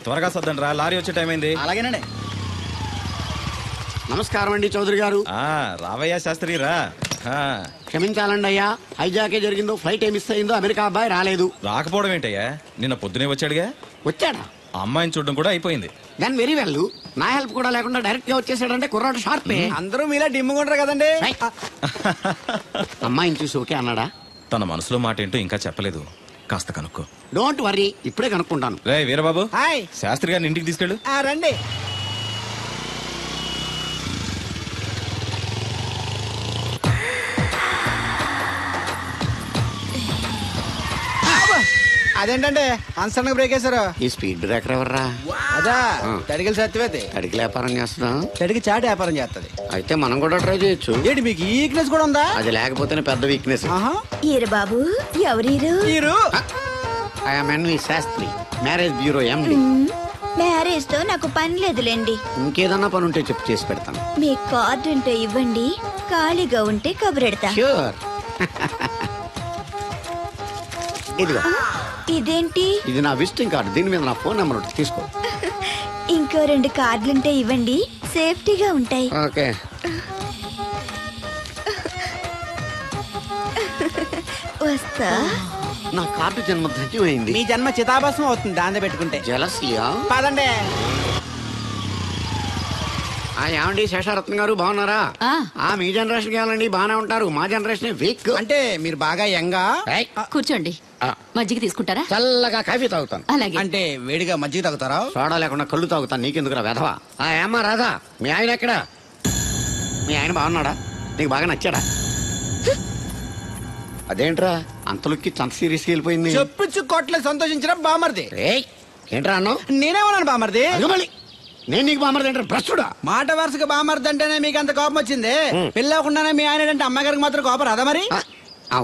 త్వరగా సర్దండి రా, లారీ వచ్చే టైం అయింది. అలాగేనండి. నమస్కారం అండి చౌదరి గారు. రావయ్యా శాస్త్రి రా. క్షమించాలండి అయ్యా, హైజాకే జరిగిందో, ఫ్లైట్ మిస్ అయిందో, అమెరికా అబ్బాయి రాలేదు. రాకపోవడం ఏంటయ్యా, నిన్న పొద్దునే వచ్చాడుగా. వచ్చాడా? అమ్మాయిని చూడడం కూడా అయిపోయింది. దాని వెరీ వెల్. నా హెల్ప్ కూడా లేకుండా డైరెక్ట్ గా వచ్చేసాడంటే కుర్రాడు షార్పే. అందరూ మీలా డిమ్ముకుంటారు కదండి. అమ్మాయిని చూసి ఓకే అన్నాడా? తన మనసులో మాట ఏంటో ఇంకా చెప్పలేదు, కాస్త కనుక్కో. డోంట్ వరీ, ఇప్పుడే కనుక్కుంటాను. రే వీరబాబు, హాయ్. శాస్త్రి గారిని ఇంటికి తీసుకెళ్ళు. రండి. అదేంటంటే అన్సడన్ బ్రేక్ వేశారు. ఈ స్పీడ్ బ్రేకర్ ఎవర్రా? అదా తడిగిల సత్యవేతి. అడిగి వ్యాపారం చేస్తున్నాం, తడికి చాటి వ్యాపారం చేస్తది. అయితే మనం కూడా ట్రై చేయొచ్చు. ఏంటి మీకు ఈ వీక్నెస్ కూడా ఉందా? అది లేకపోతేనే పెద్ద వీక్నెస్. ఈరు బాబు, ఎవరీరు? I'm NV Shastri, marriage bureau MD. Marriage తో నాకు పని లేదులేండి. ఇంకేదన్నా పని ఉంటే చెప్పు, చేసి పెడతాను. మీ కార్డు ఉంటే ఇవ్వండి, ఖాళీగా ఉంటే కబురెడతా. ష్యూర్. ఇదిగో, ఇదేంటి? ఇది నా విజిటింగ్ కార్డు, దీని మీద నా ఫోన్ నెంబర్ ఉంటుంది, తీసుకో. ఇంకో 2 కార్డులుంటే ఇవ్వండి, సేఫ్టీగా ఉంటాయి. ఓకే. వస్తా. నా కార్డు జన్మ ధన్యమైంది. మీ జన్మ చితాభస్మం అవుతుంది దాన్ని పెట్టుకుంటే. జలసియా? పదండి. ఏమండి శేషారత్న గారు, బాగున్నారా? మీ జనరేషన్ కావాలండి, బాగానే ఉంటారు. మా జనరేషన్ వీక్. అంటే మీరు బాగా యంగా. కూర్చోండి, మజ్జిగ తీసుకుంటారా? చల్లగా కాఫీ తాగుతాను. అలాగే. అంటే వేడిగా మజ్జిగ తాగుతారా? సోడా లేకుండా కళ్ళు తాగుతాను. నీకెందుకురా వెధవా? ఏమ్మా రాధా, మీ ఆయన ఎక్కడా? మీ ఆయన బాగున్నాడా? నీకు బాగా నచ్చాడా? అదేంట్రా అంతలోకి చంత సీరియస్ వెళ్ళిపోయింది? చెప్పుచ్చు కొట్ల సంతోషించిన బామర్ది. ఏంట్రా అన్నావు? నేనేమన్నాను బామర్ది? నేను నీకు బామర్ది అంటే ప్రస్తుడా? మాట వరుసగా బామర్ది అంటేనే మీకు అంత కోపం వచ్చింది. పిల్లకుండానే మీ ఆయన అంటే అమ్మగారికి మాత్రం కోపం రాదా మరి?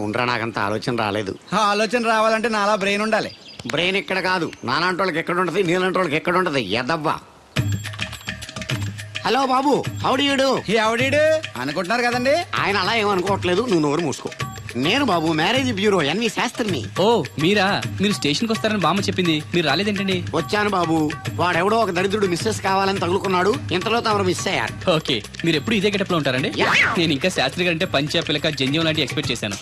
ఉండరా, నాకంత ఆలోచన రాలేదు. ఆలోచన రావాలంటే నాలా బ్రెయిన్ ఉండాలి. బ్రెయిన్ ఇక్కడ కాదు, నాలాంటి వాళ్ళకి ఎక్కడ ఉంటది, నీలాంటి వాళ్ళకి ఎక్కడ ఉంటది. ఎదవ్వా. హలో బాబు, హౌ డు యు డు? ఎవడీడు అనుకుంటున్నారు కదండి. ఆయన అలా ఏమనుకోవట్లేదు, నువ్వు నోరు మూసుకో. నేను బాబు మ్యారేజ్ బ్యూరో ఎన్వి శాస్త్రిని. ఓ మీరా? మీరు స్టేషన్కి వస్తారని బామ్మ చెప్పింది, మీరు రాలేదేంటండి? వచ్చాను బాబు, వాడెవడో ఒక దరిద్రుడు మిస్సెస్ కావాలని తగులుకున్నాడు, ఇంతలో తమరు మిస్ అయ్యారు. ఓకే, మీరు ఎప్పుడు ఇదే గెటప్ లో ఉంటారండి? నేను ఇంకా శాస్త్రి గారు అంటే పంచ పిల్లక జంజం లాంటి ఎక్స్పెక్ట్ చేశాను.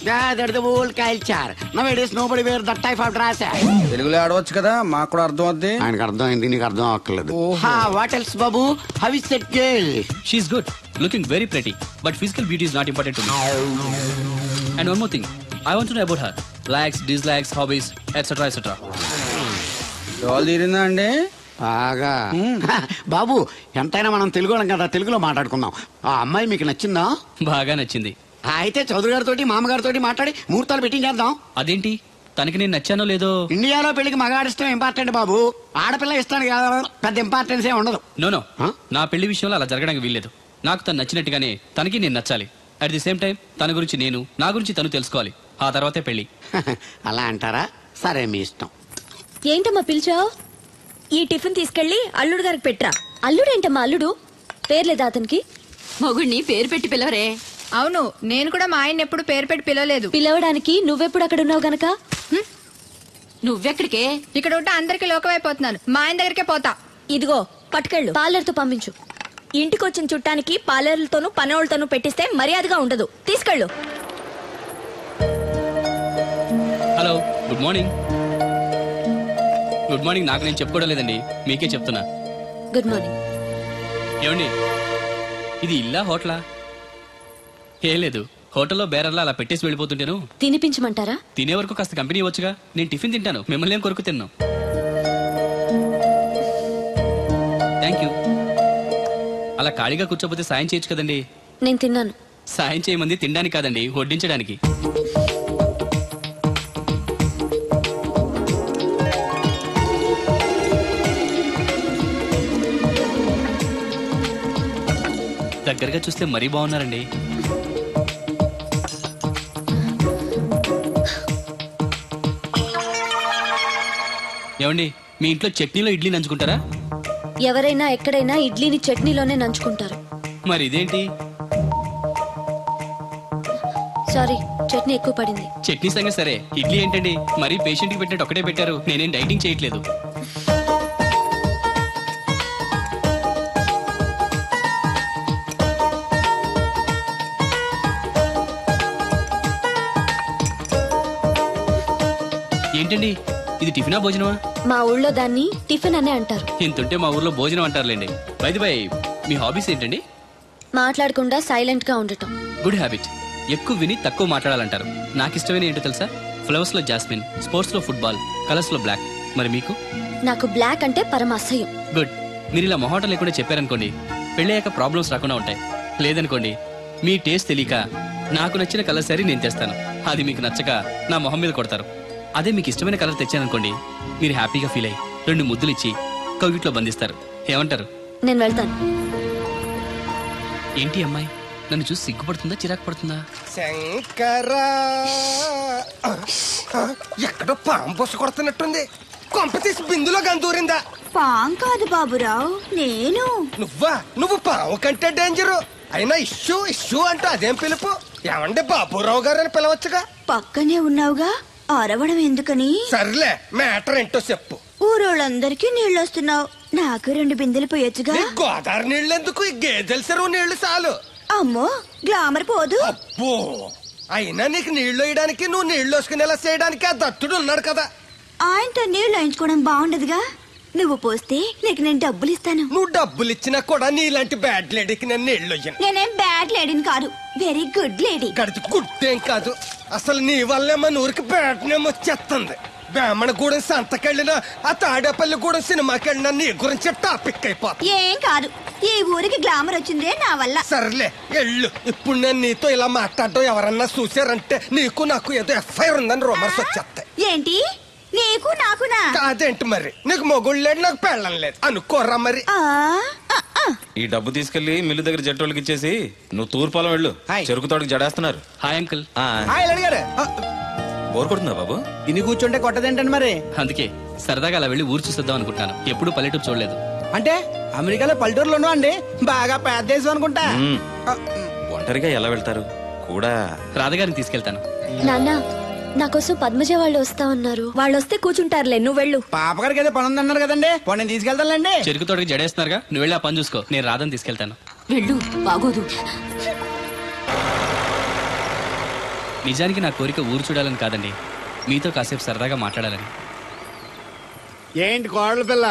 తెలుగులో ఆడవచ్చు కదా, మాకు కూడా అర్థం అవుద్ది. ఆయనకు అర్థమైంది, నీకు అర్థం అవ్వట్లేదు. వాట్ ఎల్స్ బాబు? How is that girl? She's good, looking very pretty, but physical beauty is not important to me. And one more thing, I want to know about her. Likes, dislikes, hobbies, etc. etc. తీరిందా అండి? బాగా. బాబు ఎంతైనా మనం తెలుగు వాళ్ళం కదా, తెలుగులో మాట్లాడుకుందాం. ఆ అమ్మాయి మీకు నచ్చిందా? బాగా నచ్చింది. అయితే చౌదరి గారితో మామగారితో మాట్లాడి ముహూర్తాలు పెట్టించేద్దాం. అదేంటి, తనకి నేను నచ్చానో లేదో? ఇండియాలో పెళ్లికి మగాడిష్టం ఇంపార్టెంట్ బాబు, ఆడపిల్ల ఇష్టానికి పెద్ద ఇంపార్టెన్స్ ఏ ఉండదు. నో నా పెళ్లి విషయంలో అలా జరగడానికి వీల్లేదు. నాకు తను నచ్చినట్టుగానే తనకి నేను నచ్చాలి. అట్ ది సేమ్ టైం తన గురించి నేను, నా గురించి తను తెలుసుకోవాలి. ఆ తర్వాతే పెళ్లి. అలా అంటారా? సరే, మీ ఇష్టం. ఏంటమ్మా పిలిచావు? ఈ టిఫిన్ తీసుకెళ్లి అల్లుడు గారికి పెట్టరా. అల్లుడేంటమ్మా అల్లుడు? పేర్లేదా అతనికి? మొగుడిని పేరు పెట్టి పిలవరే. అవును, నేను కూడా మా ఆయన ఎప్పుడు పేరు పెట్టి పిలవలేదు. పిలవడానికి నువ్వెప్పుడు అక్కడ ఉన్నావు గనక. నువ్వెక్కడికే? ఇక్కడ ఉంటే అందరికి లోకమైపోతున్నాను. మా ఆయన దగ్గరికే పోతా. ఇదిగో పట్టుకెళ్ళు, పార్లర్తో పంపించు. ఇంటికొచ్చిన చుట్టానికి పార్లర్లతోనూ పనోళ్ళతోనూ పెట్టిస్తే మర్యాదగా ఉండదు. తీసుకెళ్ళు. Hello, good morning. Good morning నాకు నేను చెప్పుకోవడం లేదండి, మీకే చెప్తున్నా. Good morning. ఏమండి, ఇది ఇల్లా హోటలా? ఏం లేదు, హోటల్లో బేరర్లా అలా పెట్టేసి వెళ్ళిపోతుంటేను. తినిపించమంటారా? తినే వరకు కాస్త కంపెనీ ఇవ్వచ్చుగా. నేను టిఫిన్ తింటాను, మిమ్మల్ని ఏం కొరకు తిన్నాను. Thank you. అలా ఖాళీగా కూర్చోపోతే సాయం చేయొచ్చు కదండి. నేను తిన్నాను. సాయం చేయమంది తినడానికి కాదండి, వడ్డించడానికి. దగ్గరగా చూస్తే మరీ బాగున్నారండి. ఏమండి, మీ ఇంట్లో చట్నీలో ఇడ్లీ నంచుకుంటారా? ఎవరైనా ఎక్కడైనా ఇడ్లీని చట్నీలోనే నంచుకుంటారు. మరి ఇదేంటి? సారీ, చట్నీ ఎక్కువ పడింది. చట్నీ సంగతి సరే, ఇడ్లీ ఏంటండి మరీ పేషెంట్ కి పెట్టినట్టు ఒకటే పెట్టారు. నేనేం డైటింగ్ చేయట్లేదు. ఏంటండి ఇది టిఫినా భోజనమా? మా ఊళ్ళో దాన్ని టిఫిన్ అనే అంటారు. ఇంతుంటే మా ఊర్లో భోజనం అంటారులేండి. బై ది బై, మీ హాబీస్ ఏంటండి? మాట్లాడకుండా సైలెంట్ గా ఉండటం. Good habit. ఎక్కువ విని తక్కువ మాట్లాడాలంటారు. నాకు ఇష్టమైన ఏంటో తెలుసా? ఫ్లవర్స్ లో జాస్మిన్, స్పోర్ట్స్ లో ఫుట్బాల్, కలర్స్ లో బ్లాక్. మరి మీకు? నాకు బ్లాక్ అంటే పరమ అసహ్యం. గుడ్. మీరు ఇలా మొహోటం లేకుండా చెప్పారనుకోండి, పెళ్ళయ్యాక ప్రాబ్లమ్స్ రాకుండా ఉంటాయి. లేదనుకోండి, మీ టేస్ట్ తెలియక నాకు నచ్చిన కలర్ సారీ నేను తెస్తాను, అది మీకు నచ్చక నా మొహం మీద కొడతారు. అదే మీకు ఇష్టమైన కలర్ తెచ్చాననుకోండి, మీరు హ్యాపీగా ఫీల్ అయ్యి 2 ముద్దులు ఇచ్చి కవిట్లో బంధిస్తారు. ఏమంటారు? నేను వెళ్తాను. ఏంటి అమ్మాయి నన్ను చూసి సిగ్గుపడుతుందా, చిరాకు పడుతుందా? శంకరా, ఎక్కడో పాము పొస కొడుతున్నట్టుంది. కొంప తీసి బిందులో గందూరిందా? పాం కాదు బాబురావు, నేను. నువ్వు పాము కంటే డేంజరు. అయినా ఇష్యూ ఇష్యూ అంటూ అదేం పిలుపు? ఏమండి బాబురావు గారు అని పిలవచ్చుగా. పక్కనే ఉన్నావుగా, అరవడం ఎందుకని? సర్లే, మ్యాటర్ ఏంటో చెప్పు. ఊరోళ్ళందరికీ నీళ్ళు వస్తున్నావు, నాకు 2 బిందెలు పోయొచ్చుగా. ఈ గోదావరి నీళ్ళు ఎందుకు? ఈ గేదెల చెరువు నీళ్లు చాలు. అమ్మో, గ్లామర్ పోదు. అబ్బో, అయినా నీకు నీళ్లు వేయడానికి, నువ్వు నీళ్లు వేసుకునేలా చేయడానికి ఆ దత్తుడు ఉన్నాడు కదా. ఆయనతో నీళ్లు వేయించుకోవడం బాగుండదుగా. నువ్వు పోస్తే నీకు నేను డబ్బులు ఇస్తాను. నువ్వు డబ్బులు ఇచ్చినా కూడా నీలాంటి బ్యాడ్ లేడీకి నేను నీళ్లు వేయను. నేనేం బ్యాడ్ లేడీని కాదు, వెరీ గుడ్ లేడీ. గడిచి గుడ్డేం కాదు. అసలు నీ వల్లే మన ఊరికి బ్యాడ్ నేమ్ వచ్చేస్తుంది. బ్రాహ్మణగూడెం సంతకెళ్ళినా, ఆ తాడేపల్లిగూడెం సినిమాకెళ్ళినా నీ గురించి టాపిక్ అయిపోతుంది. ఏం కాదు, ఈ ఊరికి గ్లామర్ వచ్చిందే నా వల్ల. సర్లే ఎళ్ళు. ఇప్పుడు నేను నీతో ఇలా మాట్లాడటం ఎవరన్నా చూసారంటే నీకు నాకు ఏదో ఎఫ్ఐఆర్ ఉందని రూమర్స్ వచ్చేస్తాయి. ఏంటి? నీకు నాకునా? కాదేంటి మరి? నీకు మొగుళ్ళు లేడు, నాకు పెళ్ళం లేదు అనుకోరా మరి. ఈ డబ్బు తీసుకెళ్లి మిల్లు దగ్గర జట్టోళ్ళకి ఇచ్చేసి నువ్వు తూర్పాలం వెళ్ళు. చెరుకు తోటకి జడేస్తున్నారు. Hi uncle. అడిగారు బోర్ కొడుతుందా బాబు? ఇన్ని కూర్చుంటే కొట్టదేంటండి మరి? అందుకే సరదాగా అలా వెళ్ళి ఊరు చూసేద్దాం అనుకుంటాను. ఎప్పుడు పల్లెటూరు చూడలేదు. అంటే అమెరికాలో పల్లెటూరులో ఉన్నావు అండి, బాగా పెద్ద దేశం అనుకుంటా. ఒంటరిగా ఎలా వెళ్తారు? కూడా రాధగారిని తీసుకెళ్తాను. నాన్న, నా కోసం పద్మజ వాళ్ళు వస్తా ఉన్నారు. వాళ్ళు వస్తే కూర్చుంటారులే, నువ్వు వెళ్ళు. పాప గారికి ఏదో పని ఉందన్నారు కదండి, నేను తీసుకెళ్తానులేండి. చెరుకు తోటకి జడేస్తున్నారుగా, నువ్వు వెళ్ళి ఆ పని చూసుకో. నేను రాధని తీసుకెళ్తాను. వెళ్ళు, బాగోదు. నిజానికి నా కోరిక ఊరు చూడాలని కాదండి, మీతో కాసేపు సరదాగా మాట్లాడాలని. ఏంటి కోడల పిల్ల,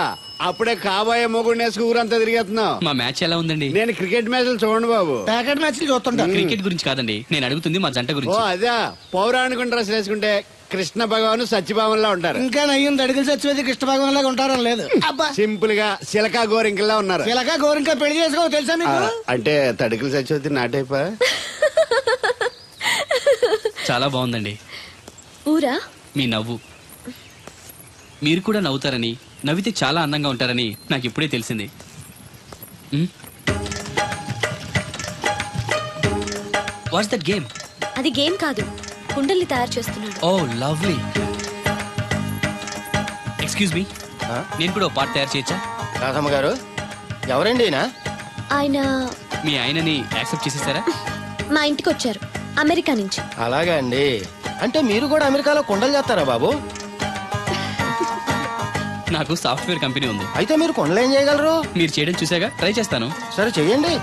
అప్పుడే కాబోయే మొగుడిని వేసుకు ఊరంతా తిరిగేస్తున్నావు? మా మ్యాచ్ ఎలా ఉందండి? నేను క్రికెట్ మ్యాచ్లు చూడండి బాబు. ప్యాకెట్ మ్యాచ్లు చూస్తుంటా. క్రికెట్ గురించి కాదండి, నేను అడుగుతుంది మా జంట ఓ గురించి. అదే, పౌరాణిక డ్రెస్ వేసుకుంటే కృష్ణ భగవాన్ సత్యభావంలా ఉంటారు. ఇంకా నయ్యం అడిగిన చచ్చిపోతే కృష్ణ భగవాన్ లాగా ఉంటారని లేదు. అబ్బా, సింపుల్ గా సిలకా గోరింకల్లా ఉన్నారు. ఇలాగా గోరింకా పెళ్లి చేసుకో తెలుసా మీకు? అంటే తడికలు చచ్చిపోతే నాటైపా. చాలా బాగుందండి. ఊరా? మీ నవ్వు. మీరు కూడా నవ్వుతారని, నవ్వితే చాలా అందంగా ఉంటారని నాకు ఇప్పుడే తెలిసింది. What's that game? అది గేమ్ కాదు, కుండల్ని తయారు చేస్తున్నాడు. Oh lovely. ఎక్స్క్యూజ్ మీ, నేను కూడా ఒక పార్ట్ తయారు చేయొచ్చా? రాధమ్మ గారు, ఎవరండి ఈయన? ఆయన మీ ఆయనని యాక్సెప్ట్ చేసేసారా? మా ఇంటికి వచ్చారు, అమెరికా నుంచి. అలాగా అండి. అంటే మీరు కూడా అమెరికాలో కొండలు చేస్తారా బాబు? నాకు సాఫ్ట్వేర్ కంపెనీ ఉంది. అయితే మీరు కొండలు ఏం చేయగలరు? మీరు చేయడం చూసాగా, ట్రై చేస్తాను. సరే చెయ్యండి.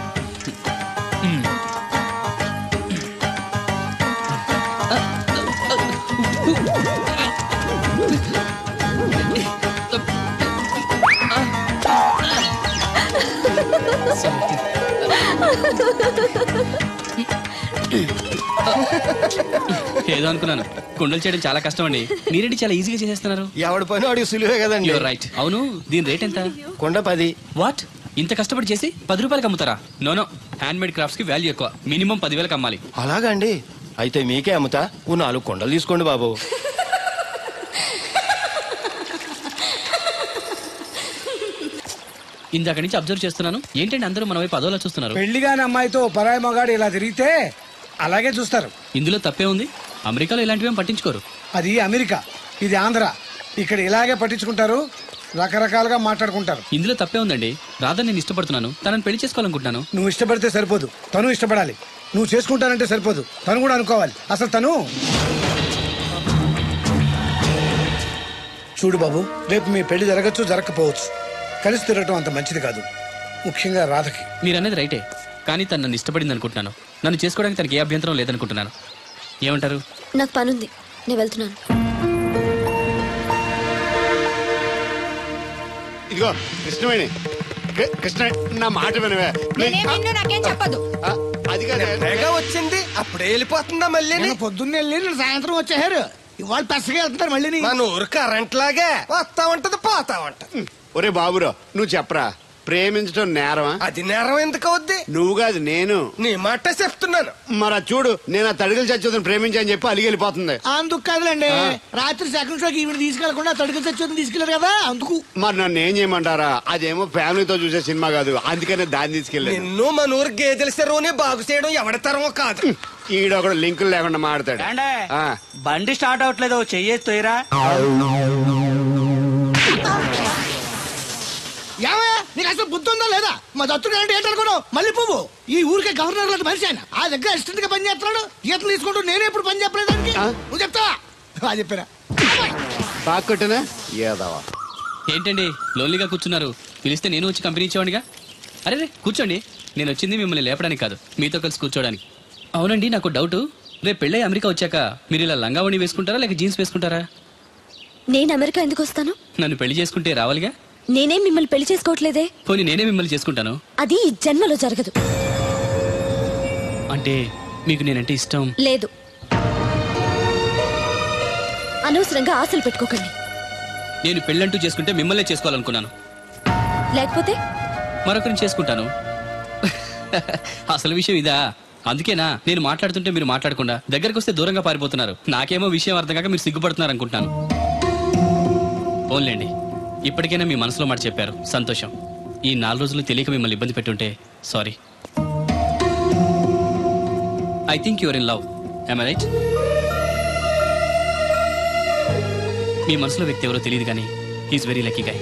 ఏదో అనుకున్నాను. కుండలు చేయడం చాలా కష్టం అండి, మీరేంటి చాలా ఈజీగా చేసేస్తున్నారు. ఎవడి పని వాడికి సులువే కదండి. You're right. అవును, దీని రేట్ ఎంత? కొండ 10. వాట్? ఇంత కష్టపడి చేసి 10 రూపాయలకి అమ్ముతారా? నో, హ్యాండ్ మేడ్ క్రాఫ్ట్స్ కి వాల్యూ ఎక్కువ. మినిమం 10,000కి అమ్మాలి. అలాగా అండి, అయితే మీకే అమ్ముతా. 4 కొండలు తీసుకోండి బాబు. ఇందాక నుంచి అబ్జర్వ్ చేస్తున్నాను, ఏంటంటే అందరూ మన వైపు అదోలా చూస్తున్నారు. పెళ్లిగాని అమ్మాయితో పరాయి మగాడు ఇలా తిరిగితే అలాగే చూస్తారు. ఇందులో తప్పే ఉంది? అమెరికాలో ఇలాంటివేం పట్టించుకోరు. అది అమెరికా, ఇది ఆంధ్ర. ఇక్కడ ఇలాగే పట్టించుకుంటారు, రకరకాలుగా మాట్లాడుకుంటారు. ఇందులో తప్పే ఉందండి. రాధా నేను ఇష్టపడుతున్నాను, తనని పెళ్లి చేసుకోవాలనుకుంటున్నాను. నువ్వు ఇష్టపడితే సరిపోదు, తను ఇష్టపడాలి. నువ్వు చేసుకుంటానంటే సరిపోదు, తను కూడా అనుకోవాలి. అసలు తను చూడు బాబు, రేపు మీ పెళ్లి జరగచ్చు, జరగకపోవచ్చు. కలిసి తిరగటం అంత మంచిది కాదు, ముఖ్యంగా రాధకి. మీరనేది రైటే, కానీ తను నన్ను ఇష్టపడింది అనుకుంటున్నాను. నన్ను చేసుకోవడానికి తనకి ఏ అభ్యంతరం లేదనుకుంటున్నాను. ఏమంటారు? నాకు పనుంది, నేను వెళ్తున్నాను. ఇదిగో కృష్ణవేణి కృష్ణ నా మాట వినవే నేనేం నిన్ను నాకేం చెప్పదు. అది కాదే తెగ వచ్చింది అప్పుడే వెళ్ళిపోతుందా మళ్ళీ నేను పొద్దున్నే వెళ్ళి నేను సాయంత్రం వచ్చేసారు ఇవాళ పెసగా వెళ్తున్నారు మళ్ళీ మన ఊరు కరెంట్ లాగే వస్తా ఉంటది పోతా ఉంటది. ఒరే బాబురా నువ్వు చెప్పరా ప్రేమించడం నేరమా? అది నేరం ఎందుకు అవుద్ది? నువ్వు కాదు నేను. నీ మాట చెప్తున్నాను. మరి చూడు నేను ఆ తడికలు చచ్చోదని ప్రేమించని చెప్పి అలిగి వెళ్ళిపోతుంది. అందుకు కాదులేండి రాత్రి సెకండ్ షోకి ఈవిడ తీసుకెళ్లకుండా తడికి తెచ్చి తీసుకెళ్లారు కదా అందుకు. మరి నన్ను ఏం చేయమంటారా? అదేమో ఫ్యామిలీతో చూసే సినిమా కాదు, అందుకనే దాన్ని తీసుకెళ్ళి. నిన్ను మన ఊరు గేదెల చెరువుని బాగు చేయడం ఎవరి తరమో కాదు. ఈడొకడు లింకులు లేకుండా మాడతాడు. బండి స్టార్ట్ అవట్లేదు చెయ్యేసి తోయరా. నీకు అసలు బుద్ధి ఉందా లేదా? మా దత్తుడు అంటే ఏంటనుకున్నావు? మళ్ళీ పువ్వు ఈ ఊరికే గవర్నర్ లాంటి మనిషి ఆయన. ఆ దగ్గర అసిస్టెంట్ గా పని చేస్తున్నాడు. ఈతలు తీసుకుంటూ నేనే ఇప్పుడు పని చెప్పలేదు దానికి. నువ్వు చెప్తావా? అది చెప్పారా బాగా కొట్టినా ఏదవా? ఏంటండి లోన్లీగా కూర్చున్నారు? పిలిస్తే నేను వచ్చి కంపెనీ ఇచ్చేవాడిగా. అరే కూర్చోండి, నేను వచ్చింది మిమ్మల్ని లేపడానికి కాదు, మీతో కలిసి కూర్చోడానికి. అవునండి, నాకు డౌట్, రేపు పెళ్ళై అమెరికా వచ్చాక మీరు ఇలా లంగావణి వేసుకుంటారా లేక జీన్స్ వేసుకుంటారా? నేను అమెరికా ఎందుకు వస్తాను? నన్ను పెళ్లి చేసుకుంటే రావాలిగా. నేనేం మిమ్మల్ని పెళ్లి చేసుకోవట్లేదే. పోనీ నేనే మిమ్మల్ని చేసుకుంటాను. అది ఈ జన్మలో జరగదు. అంటే మీకు నేనంటే ఇష్టం లేదు. అనవసరంగా ఆశలు పెట్టుకోకండి. నేను పెళ్ళంటూ చేసుకుంటే మిమ్మల్నే చేసుకోవాలనుకున్నాను. లేకపోతే మరొకరిని చేసుకుంటాను. అసలు విషయం ఇదా? అందుకేనా నేను మాట్లాడుతుంటే మీరు మాట్లాడకుండా దగ్గరకు వస్తే దూరంగా పారిపోతున్నారు. నాకేమో విషయం అర్థం కాక మీరు సిగ్గుపడుతున్నారు అనుకుంటున్నాను. ఓన్లేండి, ఇప్పటికైనా మీ మనసులో మాట చెప్పారు, సంతోషం. ఈ 4 రోజులు తెలియక మిమ్మల్ని ఇబ్బంది పెట్టుంటే sorry. I think your in love, am I right? మీ మనసులో వ్యక్తి ఎవరో తెలియదు కానీ హీఈస్ వెరీ లక్కీ గాయ్.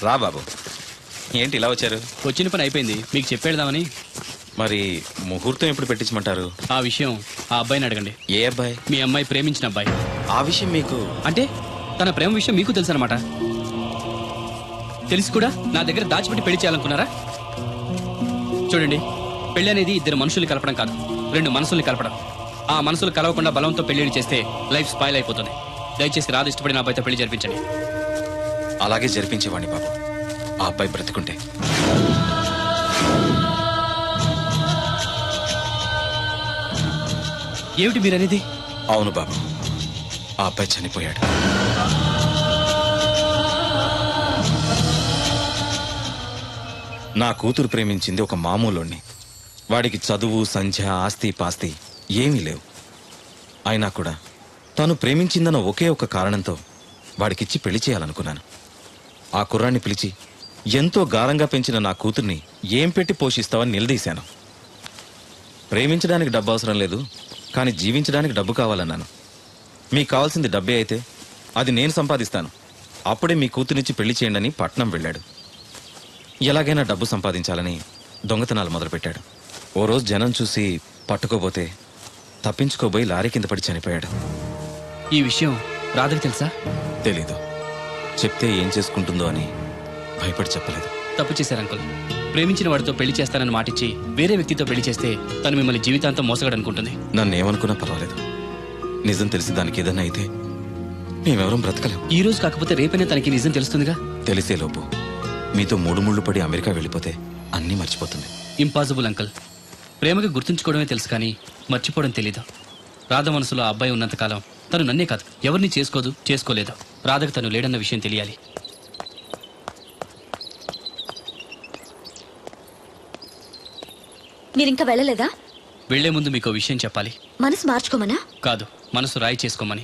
రా బాబు, ఏంటి ఇలా వచ్చారు? వచ్చిన పని అయిపోయింది, మీకు చెప్పేద్దామని. మరి ముహూర్తం ఎప్పుడు పెట్టించమంటారు? ఆ విషయం ఆ అబ్బాయిని అడగండి. ఏ అబ్బాయి? మీ అమ్మాయి ప్రేమించిన అబ్బాయి. ఆ విషయం మీకు అంటే తన ప్రేమ విషయం మీకు తెలుసు అనమాట. తెలిసి కూడా నా దగ్గర దాచిపెట్టి పెళ్లి చేయాలనుకున్నారా? చూడండి, పెళ్లి అనేది 2 మనుషుల్ని కలపడం కాదు, 2 మనసుల్ని కలపడం. ఆ మనసులు కలవకుండా బలంతో పెళ్లి చేస్తే లైఫ్ స్పాయిల్ అయిపోతుంది. దయచేసి రాదు ఇష్టపడిన అబ్బాయితో పెళ్లి జరిపించండి. అలాగే జరిపించేవాడిని బాబు, ఆ అబ్బాయి బ్రతికుంటే. ఏమిటి మీరనేది? అవును బాబు, ఆ అబ్బాయి చనిపోయాడు. నా కూతురు ప్రేమించింది ఒక మామూలోని. వాడికి చదువు, సంధ్య, ఆస్తి పాస్తి ఏమీ లేవు. అయినా కూడా తాను ప్రేమించిందన్న ఒకే ఒక కారణంతో వాడికిచ్చి పెళ్లి చేయాలనుకున్నాను. ఆ కుర్రాన్ని పిలిచి ఎంతో గారంగా పెంచిన నా కూతుర్ని ఏం పెట్టి పోషిస్తావని నిలదీశాను. ప్రేమించడానికి డబ్బు అవసరం లేదు, కానీ జీవించడానికి డబ్బు కావాలన్నాను. మీకు కావాల్సింది డబ్బే అయితే అది నేను సంపాదిస్తాను, అప్పుడే మీ కూతురినిచ్చి పెళ్లి చేయండి అని పట్నం వెళ్ళాడు. ఎలాగైనా డబ్బు సంపాదించాలని దొంగతనాలు మొదలుపెట్టాడు. ఓ రోజు జనం చూసి పట్టుకోబోతే తప్పించుకోబోయి లారీ కింద పడి చనిపోయాడు. ఈ విషయం రాధకి తెలుసా? తెలీదు. చెప్తే ఏం చేసుకుంటుందో అని భయపడి చెప్పలేదు. తప్పు చేశారు అంకుల్. ప్రేమించిన వాడితో పెళ్లి చేస్తానని మాటిచ్చి వేరే వ్యక్తితో పెళ్లి చేస్తే తను మిమ్మల్ని జీవితాంతం మోసగడనుకుంటుంది. నన్ను ఏమనుకున్నా పర్వాలేదు, నిజం తెలిసి దానికి ఏదన్నా అయితే మేమెవరం బ్రతకలేం. ఈ రోజు కాకపోతే రేపైనా తనకి నిజం తెలుస్తుందిగా. తెలిసేలోపు మీతో 3 ముళ్ళు పడి అమెరికా వెళ్ళిపోతే అన్నీ మర్చిపోతుంది. Impossible uncle. ప్రేమకి గుర్తుంచుకోవడమే తెలుసు కానీ మర్చిపోవడం తెలీదు. రాధ మనసులో ఆ అబ్బాయి ఉన్నంతకాలం తను నన్నే కాదు ఎవరిని చేసుకోదు, చేసుకోలేదు. రాధకు తను లేడన్న విషయం తెలియాలి. మీరింకా వెళ్ళలేదా? వెళ్లే ముందు మీకు విషయం చెప్పాలి. మనసు మార్చుకోమనా? కాదు, మనసు రాయి చేసుకోమని.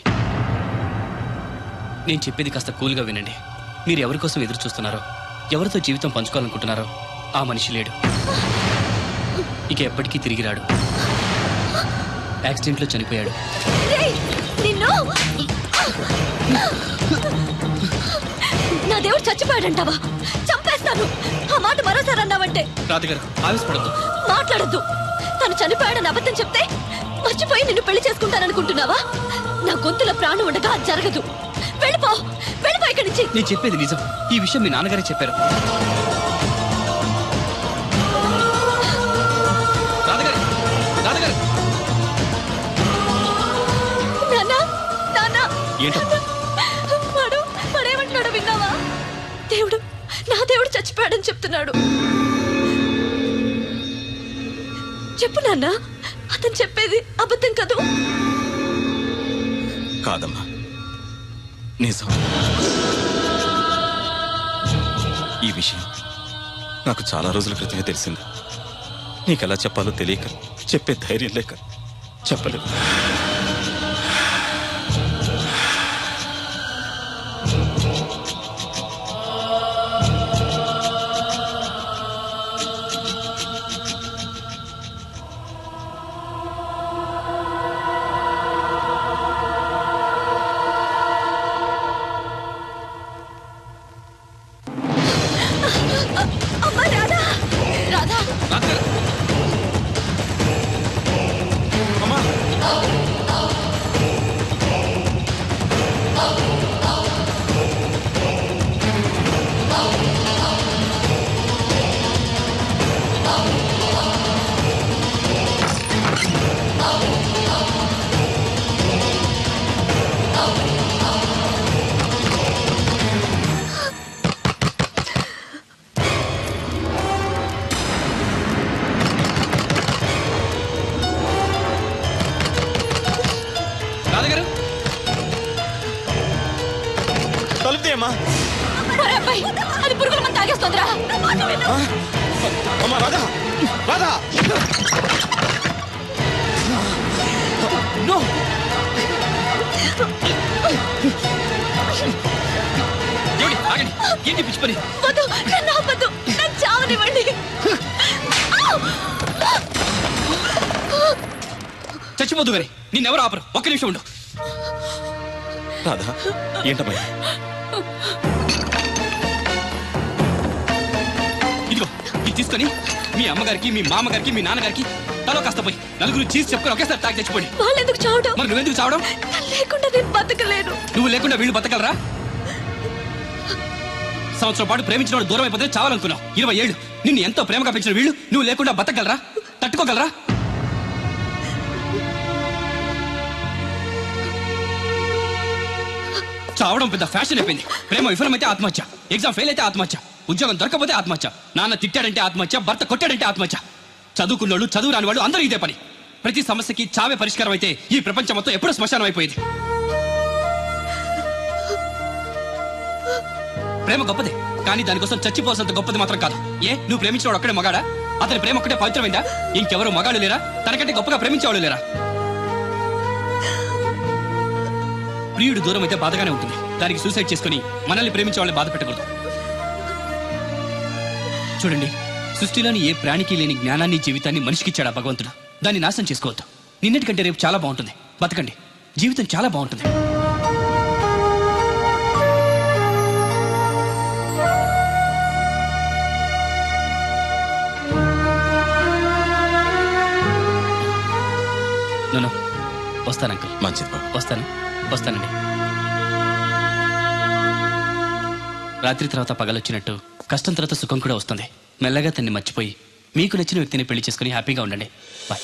నేను చెప్పేది కాస్త కూల్గా వినండి. మీరు ఎవరి కోసం ఎదురు చూస్తున్నారో, ఎవరితో జీవితం పంచుకోవాలనుకుంటున్నారో ఆ మనిషి లేడు. ఇక ఎప్పటికీ తిరిగి రాడు. యాక్సిడెంట్లో చనిపోయాడు. నా దేవుడు చచ్చిపోయాడంటావా? చంపేస్తాను. ఆ మాట మరోసారి అన్నావంటే. రాధగారు ఆవేశపడద్దు, మాట్లాడద్దు. తను చనిపోయాడని అబద్ధం చెప్తే మర్చిపోయి నిన్ను పెళ్లి చేసుకుంటాననుకుంటున్నావా? నా గొంతులో ప్రాణం ఉండగా అది జరగదు. వెళ్ళిపో, వెళ్ళిపో ఇక్కడి నుంచి. నేను చెప్పేది నిజం. ఈ విషయం మీ నాన్నగారే చెప్పారు. రాధగారు ఏంటమ్మా? వాడేమంటున్నాడో విన్నావా? దేవుడు, నా దేవుడు చచ్చిపోయాడని చెప్తున్నాడు. చెప్పు నాన్న, అతను చెప్పేది అబద్ధం కదూ? కాదమ్మా, నిజం. ఈ విషయం నాకు చాలా రోజుల క్రితమే తెలిసింది. నీకెలా చెప్పాలో తెలియక, చెప్పే ధైర్యం లేక చెప్పలేదు. అమ్మా రాధా, రాధా, అమ్మా, రాధగారు, తలుపుతే అమ్మా. ఒరే అబ్బాయి, అది పురుగుల మందు తాగేస్తోందిరా. అమ్మా రాధా, రాధా! నో! ఏమిటి? ఆగండి. ఏంటి పిచ్చి పని? వద్దు, నన్ను ఆపొద్దు, నన్ను చావనివ్వండి. చచ్చిపోదు గారి, నిన్నెవరు ఆపరు. ఒక్క నిమిషం ఉండు. రాధా, ఏంటమ్మా? ఇదిగో, ఇది తీసుకొని మీ అమ్మగారికి, మీ మామగారికి, మీ నాన్నగారికి తలో కాస్త పోయి నలుగురు చీజ్ చెప్పుకొని ఒకేసారి తాగి చచ్చిపోయి. వాళ్ళెందుకు చావడం? మరి నువ్వెందుకు చావడం? తను లేకుండా నేను బతకలేను. నువ్వు లేకుండా వీళ్ళు బతకలరా? సంవత్సరం పాటు ప్రేమించిన వాడు దూరం అయిపోతే చావాలనుకున్నావు. 20 ఏళ్ళు నిన్ను ఎంతో ప్రేమగా పెంచిన వీళ్ళు నువ్వు లేకుండా బతకగలరా? తట్టుకోగలరా? చావడం పెద్ద ఫ్యాషన్ అయిపోయింది. ప్రేమ విఫలమైతే ఆత్మహత్య, ఎగ్జామ్ ఫెయిల్ అయితే ఆత్మహత్య, ఉద్యోగం దొరకపోతే ఆత్మహత్య, నాన్న తిట్టాడంటే ఆత్మహత్య, భర్త కొట్టాడంటే ఆత్మహత్య. చదువుకున్నోళ్ళు, చదువు రాని వాళ్ళు అందరూ ఇదే పని. ప్రతి సమస్యకి చావే పరిష్కారం అయితే ఈ ప్రపంచం మొత్తం ఎప్పుడూ శ్మశానం అయిపోయింది. ప్రేమ గొప్పదే, కానీ దానికోసం చచ్చిపోవాల్సినంత గొప్పది మాత్రం కాదు. నువ్వు ప్రేమించేవాడు ఒక్కడే మగాడా? అతని ప్రేమ ఒక్కటే పవిత్రమైందా? ఇంకెవరు మగాళ్ళు లేరా? తనకంటే గొప్పగా ప్రేమించేవాళ్ళు లేరా? ప్రియుడు దూరం అయితే బాధగానే ఉంటుంది. దానికి సూసైడ్ చేసుకుని మనల్ని ప్రేమించే వాళ్ళని బాధ పెట్టకూడదు. చూడండి, సృష్టిలోని ఏ ప్రాణికి లేని జ్ఞానాన్ని, జీవితాన్ని మనిషికిచ్చాడా భగవంతుడు. దాన్ని నాశనం చేసుకోవద్దు. నిన్నటికంటే రేపు చాలా బాగుంటుంది. బతకండి, జీవితం చాలా బాగుంటుంది. నన్ను వస్తాను అంకుల్. మంచిది బాబు. వస్తానండి. రాత్రి తర్వాత పగలొచ్చినట్టు కష్టం తర్వాత సుఖం కూడా వస్తుంది. మెల్లగా తన్ని మర్చిపోయి మీకు నచ్చిన వ్యక్తిని పెళ్లి చేసుకుని హ్యాపీగా ఉండండి. బాయ్.